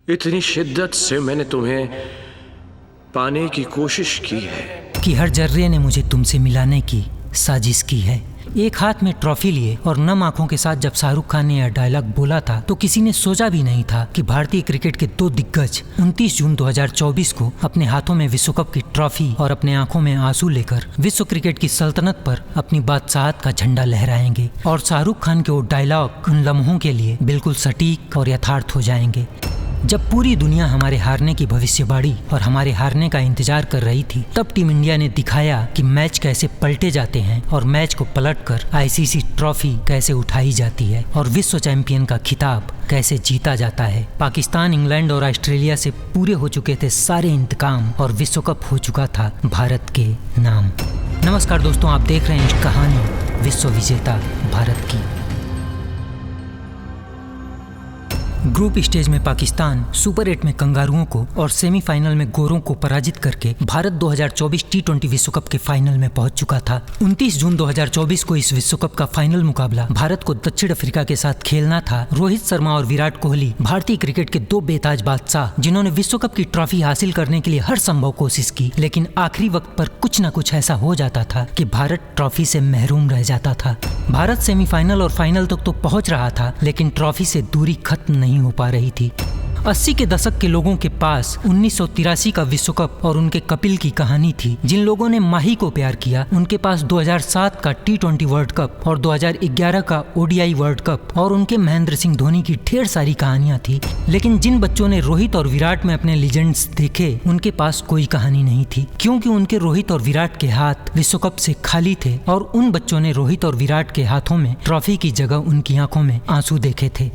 इतनी शिद्दत से मैंने तुम्हें पाने की कोशिश की है कि हर जर्रे ने मुझे तुमसे मिलाने की साजिश की है। एक हाथ में ट्रॉफी लिए और नम आंखों के साथ जब शाहरुख खान ने यह डायलॉग बोला था तो किसी ने सोचा भी नहीं था कि भारतीय क्रिकेट के दो दिग्गज 29 जून 2024 को अपने हाथों में विश्व कप की ट्रॉफी और अपने आंखों में आंसू लेकर विश्व क्रिकेट की सल्तनत पर अपनी बादशाहत का झंडा लहराएंगे और शाहरुख खान के वो डायलॉग उन लम्हों के लिए बिल्कुल सटीक और यथार्थ हो जाएंगे। जब पूरी दुनिया हमारे हारने की भविष्यवाणी और हमारे हारने का इंतजार कर रही थी, तब टीम इंडिया ने दिखाया कि मैच कैसे पलटे जाते हैं और मैच को पलटकर आईसीसी ट्रॉफी कैसे उठाई जाती है और विश्व चैंपियन का खिताब कैसे जीता जाता है। पाकिस्तान, इंग्लैंड और ऑस्ट्रेलिया से पूरे हो चुके थे सारे इंतकाम और विश्व कप हो चुका था भारत के नाम। नमस्कार दोस्तों, आप देख रहे हैं कहानी विश्व विजेता भारत की। ग्रुप स्टेज में पाकिस्तान, सुपर 8 में कंगारुओं को और सेमीफाइनल में गोरों को पराजित करके भारत 2024 टी20 विश्व कप के फाइनल में पहुंच चुका था। 29 जून 2024 को इस विश्व कप का फाइनल मुकाबला भारत को दक्षिण अफ्रीका के साथ खेलना था। रोहित शर्मा और विराट कोहली भारतीय क्रिकेट के दो बेताज बादशाह, जिन्होंने विश्व कप की ट्रॉफी हासिल करने के लिए हर संभव कोशिश की, लेकिन आखिरी वक्त पर कुछ न कुछ ऐसा हो जाता था कि भारत ट्रॉफी से महरूम रह जाता था। भारत सेमीफाइनल और फाइनल तक तो पहुंच रहा था, लेकिन ट्रॉफी से दूरी खत्म नहीं हो पा रही थी। 80 के दशक के लोगों के पास 1983 का विश्व कप और उनके कपिल की कहानी थी। जिन लोगों ने माही को प्यार किया, उनके पास 2007 का टी20 वर्ल्ड कप और 2011 का ओडीआई वर्ल्ड कप और उनके महेंद्र सिंह धोनी की ढेर सारी कहानियां थी। लेकिन जिन बच्चों ने रोहित और विराट में अपने लीजेंड्स देखे, उनके पास कोई कहानी नहीं थी, क्योंकि उनके रोहित और विराट के हाथ विश्व कप से खाली थे और उन बच्चों ने रोहित और विराट के हाथों में ट्रॉफी की जगह उनकी आंखों में आंसू देखे थे।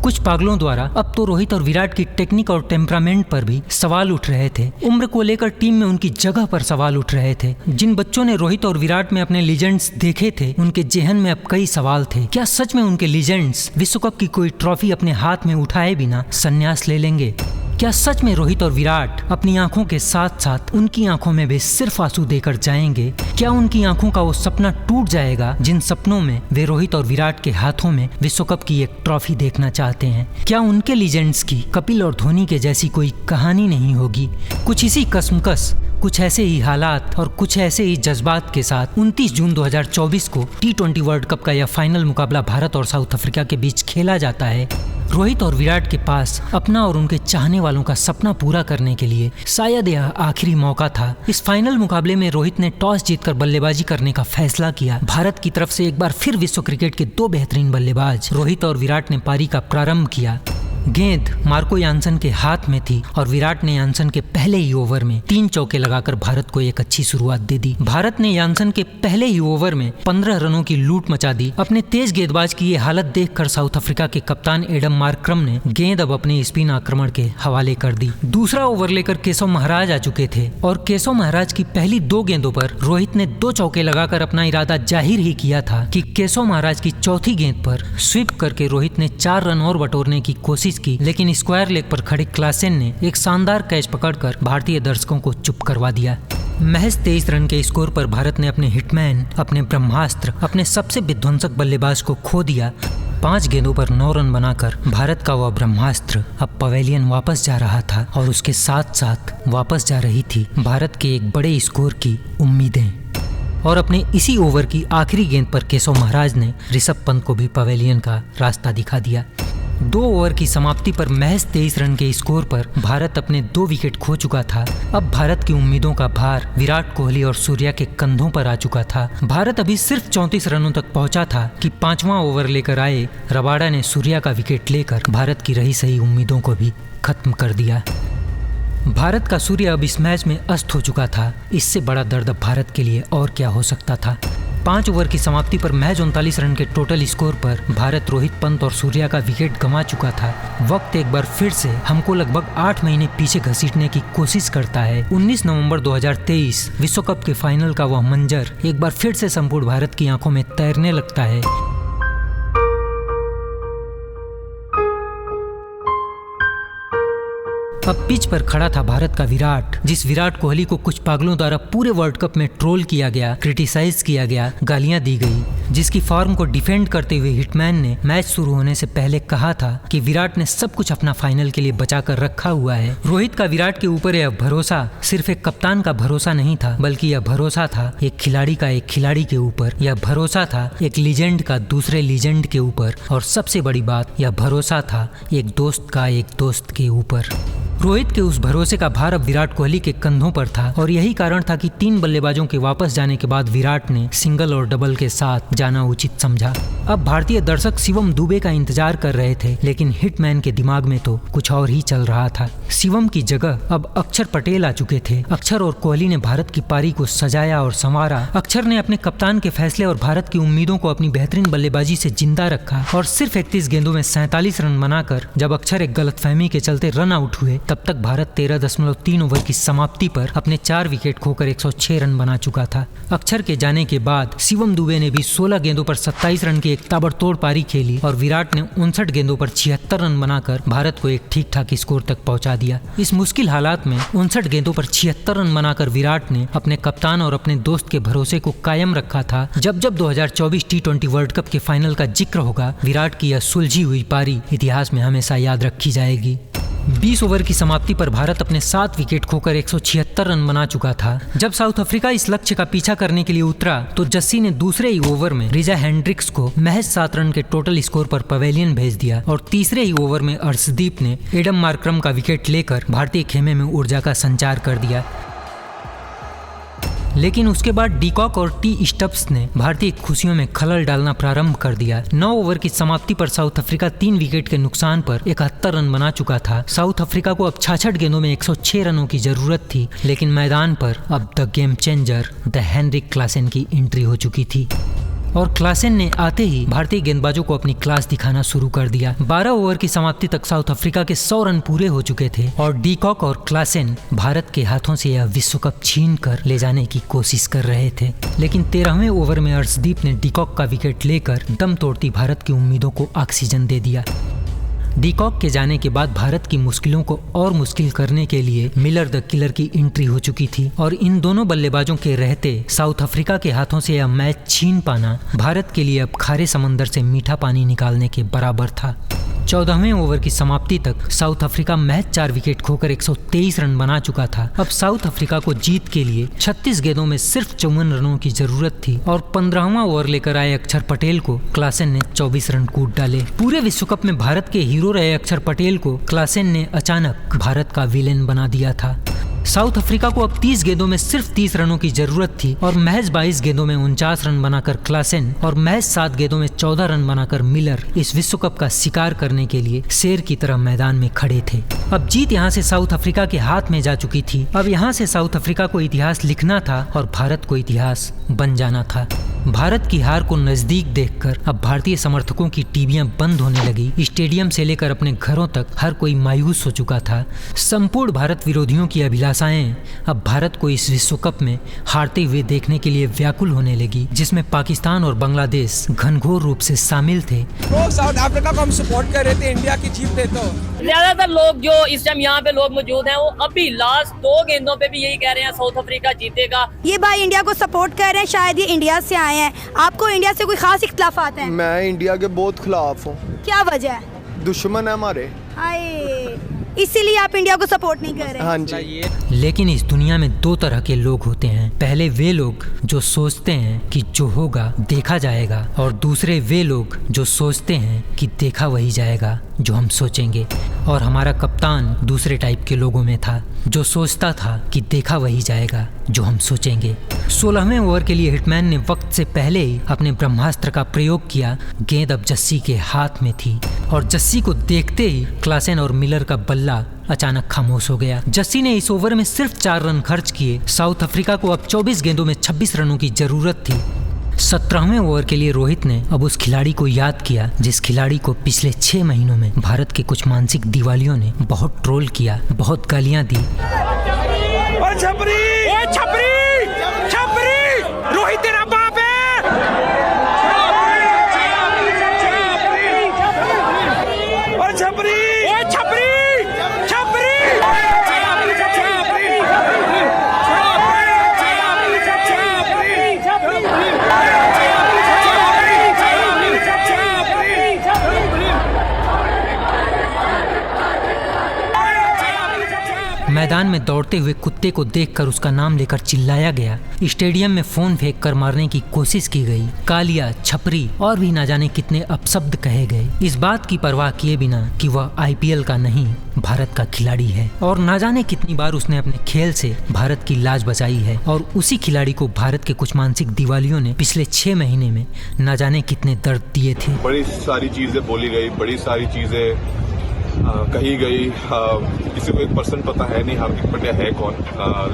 कुछ पागलों द्वारा अब तो रोहित और विराट की टेक्निक और टेम्परामेंट पर भी सवाल उठ रहे थे। उम्र को लेकर टीम में उनकी जगह पर सवाल उठ रहे थे। जिन बच्चों ने रोहित और विराट में अपने लीजेंड्स देखे थे, उनके जेहन में अब कई सवाल थे। क्या सच में उनके लीजेंड्स विश्व कप की कोई ट्रॉफी अपने हाथ में उठाए बिना संन्यास ले लेंगे? क्या सच में रोहित और विराट अपनी आंखों के साथ साथ उनकी आंखों में भी सिर्फ आंसू देकर जाएंगे? क्या उनकी आंखों का वो सपना टूट जाएगा जिन सपनों में वे रोहित और विराट के हाथों में विश्व कप की एक ट्रॉफी देखना चाहते हैं? क्या उनके लीजेंड्स की कपिल और धोनी के जैसी कोई कहानी नहीं होगी? कुछ इसी कसमकस, कुछ ऐसे ही हालात और कुछ ऐसे ही जज्बात के साथ 29 जून 2024 को टी20 वर्ल्ड कप का यह फाइनल मुकाबला भारत और साउथ अफ्रीका के बीच खेला जाता है। रोहित और विराट के पास अपना और उनके चाहने वालों का सपना पूरा करने के लिए शायद यह आखिरी मौका था। इस फाइनल मुकाबले में रोहित ने टॉस जीतकर बल्लेबाजी करने का फैसला किया। भारत की तरफ से एक बार फिर विश्व क्रिकेट के दो बेहतरीन बल्लेबाज रोहित और विराट ने पारी का प्रारंभ किया। गेंद मार्को यानसन के हाथ में थी और विराट ने यानसन के पहले ही ओवर में 3 चौके लगाकर भारत को एक अच्छी शुरुआत दे दी। भारत ने यानसन के पहले ही ओवर में 15 रनों की लूट मचा दी। अपने तेज गेंदबाज की ये हालत देखकर साउथ अफ्रीका के कप्तान एडम मार्क्रम ने गेंद अब अपने स्पिन आक्रमण के हवाले कर दी। दूसरा ओवर लेकर केशव महाराज आ चुके थे और केशव महाराज की पहली 2 गेंदों पर रोहित ने 2 चौके लगाकर अपना इरादा जाहिर ही किया था कि केशव महाराज की चौथी गेंद पर स्वीप करके रोहित ने 4 रन और बटोरने की कोशिश की, लेकिन स्क्वायर लेग पर खड़े क्लासेन ने एक शानदार कैच पकड़कर भारतीय दर्शकों को चुप करवा दिया। महज 23 रन के स्कोर पर भारत ने अपने हिटमैन, अपने ब्रह्मास्त्र, अपने सबसे विध्वंसक बल्लेबाज को खो दिया। 5 गेंदों पर 9 रन बनाकर भारत का वह ब्रह्मास्त्र अब पवेलियन वापस जा रहा था और उसके साथ साथ वापस जा रही थी भारत के एक बड़े स्कोर की उम्मीदें। और अपने इसी ओवर की आखिरी गेंद पर केशव महाराज ने ऋषभ पंत को भी पवेलियन का रास्ता दिखा दिया। 2 ओवर की समाप्ति पर महज 23 रन के स्कोर पर भारत अपने 2 विकेट खो चुका था। अब भारत की उम्मीदों का भार विराट कोहली और सूर्या के कंधों पर आ चुका था। भारत अभी सिर्फ 34 रनों तक पहुंचा था कि 5वां ओवर लेकर आए रबाडा ने सूर्या का विकेट लेकर भारत की रही सही उम्मीदों को भी खत्म कर दिया। भारत का सूर्य अब इस मैच में अस्त हो चुका था। इससे बड़ा दर्द भारत के लिए और क्या हो सकता था। 5 ओवर की समाप्ति पर महज 39 रन के टोटल स्कोर पर भारत रोहित पंत और सूर्या का विकेट गंवा चुका था। वक्त एक बार फिर से हमको लगभग 8 महीने पीछे घसीटने की कोशिश करता है। 19 नवंबर 2023 विश्व कप के फाइनल का वह मंजर एक बार फिर से संपूर्ण भारत की आंखों में तैरने लगता है। अब पिच पर खड़ा था भारत का विराट, जिस विराट कोहली को कुछ पागलों द्वारा पूरे वर्ल्ड कप में ट्रोल किया गया, क्रिटिसाइज किया गया, गालियां दी गई, जिसकी फॉर्म को डिफेंड करते हुए हिटमैन ने मैच शुरू होने से पहले कहा था कि विराट ने सब कुछ अपना फाइनल के लिए बचा कर रखा हुआ है। रोहित का विराट के ऊपर यह भरोसा सिर्फ एक कप्तान का भरोसा नहीं था, बल्कि यह भरोसा था एक खिलाड़ी का एक खिलाड़ी के ऊपर, यह भरोसा था एक लीजेंड का दूसरे लीजेंड के ऊपर, और सबसे बड़ी बात, यह भरोसा था एक दोस्त का एक दोस्त के ऊपर। रोहित के उस भरोसे का भार अब विराट कोहली के कंधों पर था, और यही कारण था कि 3 बल्लेबाजों के वापस जाने के बाद विराट ने सिंगल और डबल के साथ जाना उचित समझा। अब भारतीय दर्शक शिवम दुबे का इंतजार कर रहे थे, लेकिन हिटमैन के दिमाग में तो कुछ और ही चल रहा था। शिवम की जगह अब अक्षर पटेल आ चुके थे। अक्षर और कोहली ने भारत की पारी को सजाया और संवारा। अक्षर ने अपने कप्तान के फैसले और भारत की उम्मीदों को अपनी बेहतरीन बल्लेबाजी से जिंदा रखा, और सिर्फ 31 गेंदों में 47 रन बनाकर जब अक्षर एक गलतफहमी के चलते रन आउट हुए, तब तक भारत 13.3 ओवर की समाप्ति पर अपने 4 विकेट खोकर 106 रन बना चुका था। अक्षर के जाने के बाद शिवम दुबे ने भी 16 गेंदों पर 27 रन की एक ताबड़तोड़ पारी खेली, और विराट ने 59 गेंदों पर 76 रन बनाकर भारत को एक ठीक ठाक स्कोर तक पहुंचा दिया। इस मुश्किल हालात में 59 गेंदों पर 76 रन बनाकर विराट ने अपने कप्तान और अपने दोस्त के भरोसे को कायम रखा था। जब 2024 T20 वर्ल्ड कप के फाइनल का जिक्र होगा, विराट की यह सुलझी हुई पारी इतिहास में हमेशा याद रखी जाएगी। 20 ओवर की समाप्ति पर भारत अपने 7 विकेट खोकर 176 रन बना चुका था। जब साउथ अफ्रीका इस लक्ष्य का पीछा करने के लिए उतरा, तो जस्सी ने दूसरे ही ओवर में रिजा हेंड्रिक्स को महज 7 रन के टोटल स्कोर पर पवेलियन भेज दिया, और तीसरे ही ओवर में अर्शदीप ने एडम मार्क्रम का विकेट लेकर भारतीय खेमे में ऊर्जा का संचार कर दिया। लेकिन उसके बाद डीकॉक और टी स्टब्स ने भारतीय खुशियों में खलल डालना प्रारंभ कर दिया। 9 ओवर की समाप्ति पर साउथ अफ्रीका 3 विकेट के नुकसान पर 71 रन बना चुका था। साउथ अफ्रीका को अब 66 गेंदों में 106 रनों की जरूरत थी, लेकिन मैदान पर अब the game changer the Heinrich Klaasen की एंट्री हो चुकी थी, और क्लासेन ने आते ही भारतीय गेंदबाजों को अपनी क्लास दिखाना शुरू कर दिया। 12 ओवर की समाप्ति तक साउथ अफ्रीका के 100 रन पूरे हो चुके थे, और डीकॉक और क्लासेन भारत के हाथों से यह विश्व कप छीन कर ले जाने की कोशिश कर रहे थे। लेकिन 13वें ओवर में अर्शदीप ने डीकॉक का विकेट लेकर दम तोड़ती भारत की उम्मीदों को ऑक्सीजन दे दिया। डीकॉक के जाने के बाद भारत की मुश्किलों को और मुश्किल करने के लिए मिलर द किलर की एंट्री हो चुकी थी, और इन दोनों बल्लेबाजों के रहते साउथ अफ्रीका के हाथों से यह मैच छीन पाना भारत के लिए अब खारे समंदर से मीठा पानी निकालने के बराबर था। 14वें ओवर की समाप्ति तक साउथ अफ्रीका महज 4 विकेट खोकर 123 रन बना चुका था। अब साउथ अफ्रीका को जीत के लिए 36 गेंदों में सिर्फ 54 रनों की जरूरत थी, और 15वां ओवर लेकर आए अक्षर पटेल को क्लासेन ने 24 रन कूट डाले। पूरे विश्व कप में भारत के हीरो रहे अक्षर पटेल को क्लासेन ने अचानक भारत का विलेन बना दिया था। साउथ अफ्रीका को अब 30 गेंदों में सिर्फ 30 रनों की जरूरत थी, और महज 22 गेंदों में 49 रन बनाकर क्लासेन और महज 7 गेंदों में 14 रन बनाकर मिलर इस विश्व कप का शिकार करने के लिए शेर की तरह मैदान में खड़े थे। अब जीत यहाँ से साउथ अफ्रीका के हाथ में जा चुकी थी। अब यहाँ से साउथ अफ्रीका को इतिहास लिखना था और भारत को इतिहास बन जाना था। भारत की हार को नजदीक देखकर अब भारतीय समर्थकों की टीवियां बंद होने लगी। स्टेडियम से लेकर अपने घरों तक हर कोई मायूस हो चुका था। संपूर्ण भारत विरोधियों की अभिलाषाएं अब भारत को इस विश्व कप में हारते हुए देखने के लिए व्याकुल होने लगी, जिसमें पाकिस्तान और बांग्लादेश घनघोर रूप से शामिल थे। लोग साउथ अफ्रीका को हम सपोर्ट कर रहे थे इंडिया की जीत थे, तो ज्यादातर लोग जो इस टाइम यहाँ पे लोग मौजूद हैं वो अभी लास्ट 2 गेंदों पे भी यही कह रहे हैं साउथ अफ्रीका जीतेगा। ये भाई इंडिया को सपोर्ट कर रहे हैं, शायद ये इंडिया से आए हैं। आपको इंडिया से कोई खास इख्तिलाफात हैं? मैं इंडिया के बहुत खिलाफ हूँ। क्या वजह है? दुश्मन है हमारे। हाय, इसीलिए आप इंडिया को सपोर्ट नहीं कर रहे? हाँ जी। लेकिन इस दुनिया में 2 तरह के लोग होते हैं। पहले वे लोग जो सोचते हैं कि जो होगा देखा जाएगा, और दूसरे वे लोग जो सोचते हैं कि देखा वही जाएगा जो हम सोचेंगे। और हमारा कप्तान दूसरे टाइप के लोगों में था, जो सोचता था कि देखा वही जाएगा जो हम सोचेंगे। 16वें ओवर के लिए हिटमैन ने वक्त से पहले ही अपने ब्रह्मास्त्र का प्रयोग किया। गेंद अब जस्सी के हाथ में थी, और जस्सी को देखते ही क्लासेन और मिलर का बल्ला अचानक खामोश हो गया। जस्सी ने इस ओवर में सिर्फ 4 रन खर्च किए। साउथ अफ्रीका को अब 24 गेंदों में 26 रनों की जरूरत थी। 17वें ओवर के लिए रोहित ने अब उस खिलाड़ी को याद किया जिस खिलाड़ी को पिछले 6 महीनों में भारत के कुछ मानसिक दिवालियों ने बहुत ट्रोल किया, बहुत गालियां दी। रोहित तेरा बाप है। छपरी मैदान में दौड़ते हुए कुत्ते को देखकर उसका नाम लेकर चिल्लाया गया। स्टेडियम में फोन फेंक कर मारने की कोशिश की गई। कालिया, छपरी और भी ना जाने कितने अपशब्द कहे गए, इस बात की परवाह किए बिना कि वह IPL का नहीं भारत का खिलाड़ी है। और ना जाने कितनी बार उसने अपने खेल से भारत की लाज बचाई है। और उसी खिलाड़ी को भारत के कुछ मानसिक दिवालियों ने पिछले 6 महीने में ना जाने कितने दर्द दिए थे। बड़ी सारी चीजें बोली गई, बड़ी सारी चीजें कही गई। किसी को 1% पता है नहीं हार्दिक पांड्या है कौन,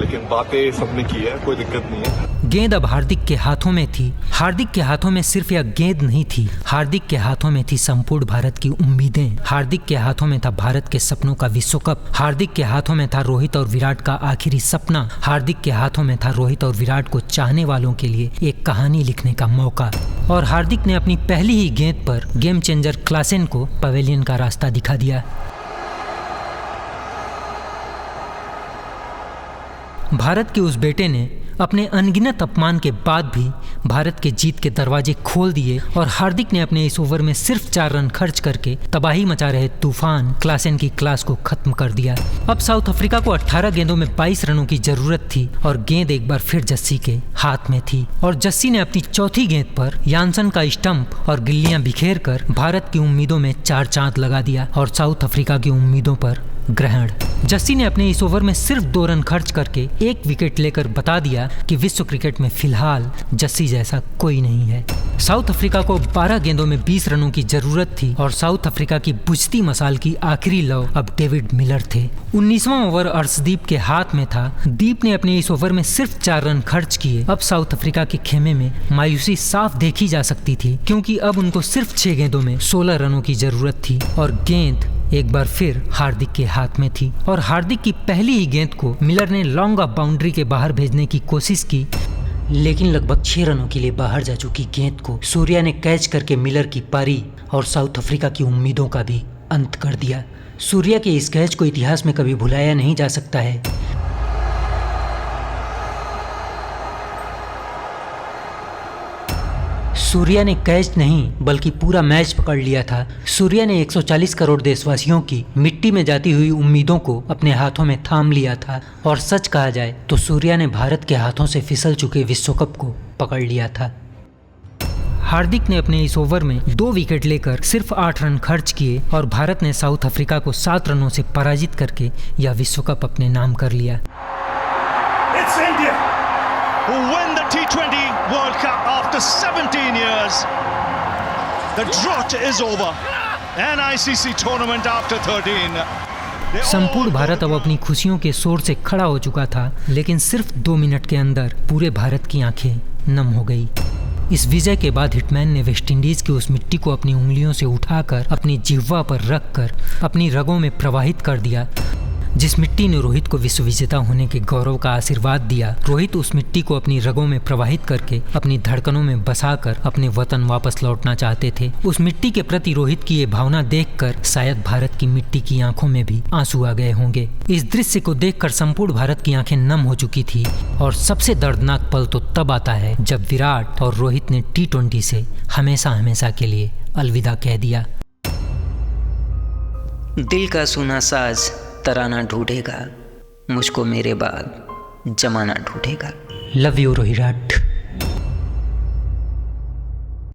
लेकिन बातें सबने की है, कोई दिक्कत नहीं है। गेंद अब हार्दिक के हाथों में थी। हार्दिक के हाथों में सिर्फ यह गेंद नहीं थी, हार्दिक के हाथों में थी संपूर्ण भारत की उम्मीदें। हार्दिक के हाथों में था भारत के सपनों का विश्व कप। हार्दिक के हाथों में था रोहित और विराट का आखिरी सपना। हार्दिक के हाथों में था रोहित और विराट को चाहने वालों के लिए एक कहानी लिखने का मौका। और हार्दिक ने अपनी पहली ही गेंद पर गेम चेंजर क्लासेन को पवेलियन का रास्ता दिखा दिया। भारत के उस बेटे ने अपने अनगिनत अपमान के बाद भी भारत के जीत के दरवाजे खोल दिए और हार्दिक ने अपने इस ओवर में सिर्फ 4 रन खर्च करके तबाही मचा रहे तूफान क्लासेन की क्लास को खत्म कर दिया। अब साउथ अफ्रीका को 18 गेंदों में 22 रनों की जरूरत थी और गेंद एक बार फिर जस्सी के हाथ में थी। और जस्सी ने अपनी चौथी गेंद पर यानसन का स्टंप और गिल्लियां बिखेर कर भारत की उम्मीदों में 4 चांद लगा दिया और साउथ अफ्रीका की उम्मीदों पर ग्रहण। जस्सी ने अपने इस ओवर में सिर्फ 2 रन खर्च करके 1 विकेट लेकर बता दिया कि विश्व क्रिकेट में फिलहाल जस्सी जैसा कोई नहीं है। साउथ अफ्रीका को 12 गेंदों में 20 रनों की जरूरत थी और साउथ अफ्रीका की बुझती मसाल की आखिरी लौ अब डेविड मिलर थे। 19वां ओवर अर्शदीप के हाथ में था। दीप ने अपने इस ओवर में सिर्फ 4 रन खर्च किए। अब साउथ अफ्रीका के खेमे में मायूसी साफ देखी जा सकती थी, क्योंकि अब उनको सिर्फ 6 गेंदों में 16 रनों की जरूरत थी और गेंद एक बार फिर हार्दिक के हाथ में थी। और हार्दिक की पहली ही गेंद को मिलर ने लॉन्ग ऑफ बाउंड्री के बाहर भेजने की कोशिश की, लेकिन लगभग 6 रनों के लिए बाहर जा चुकी गेंद को सूर्या ने कैच करके मिलर की पारी और साउथ अफ्रीका की उम्मीदों का भी अंत कर दिया। सूर्या के इस कैच को इतिहास में कभी भुलाया नहीं जा सकता है। सूर्या ने कैच नहीं बल्कि पूरा मैच पकड़ लिया था। सूर्या ने 140 करोड़ देशवासियों की मिट्टी में जाती हुई उम्मीदों को अपने हाथों में थाम लिया था और सच कहा जाए तो सूर्या ने भारत के हाथों से फिसल चुके विश्व कप को पकड़ लिया था। हार्दिक ने अपने इस ओवर में 2 विकेट लेकर सिर्फ 8 रन खर्च किए और भारत ने साउथ अफ्रीका को 7 रनों से पराजित करके यह विश्व कप अपने नाम कर लिया। It's India who win the T20 World Cup after 17 years. The drought is over. An ICC tournament after 13. संपूर्ण भारत अब अपनी खुशियों के शोर से खड़ा हो चुका था, लेकिन सिर्फ 2 मिनट के अंदर पूरे भारत की आंखें नम हो गई। इस विजय के बाद हिटमैन ने वेस्टइंडीज की उस मिट्टी को अपनी उंगलियों से उठाकर अपनी जिह्वा पर रखकर अपनी रगों में प्रवाहित कर दिया। जिस मिट्टी ने रोहित को विश्व विजेता होने के गौरव का आशीर्वाद दिया, रोहित उस मिट्टी को अपनी रगों में प्रवाहित करके अपनी धड़कनों में बसाकर अपने वतन वापस लौटना चाहते थे। उस मिट्टी के प्रति रोहित की ये भावना देखकर शायद भारत की मिट्टी की आंखों में भी आंसू आ गए होंगे। इस दृश्य को देखकर संपूर्ण भारत की आंखें नम हो चुकी थी और सबसे दर्दनाक पल तो तब आता है जब विराट और रोहित ने T20 से हमेशा हमेशा के लिए अलविदा कह दिया। दिल का सुना साज तराना ढूंढेगा, मुझको मेरे बाद जमाना ढूंढेगा। Love you Rohit.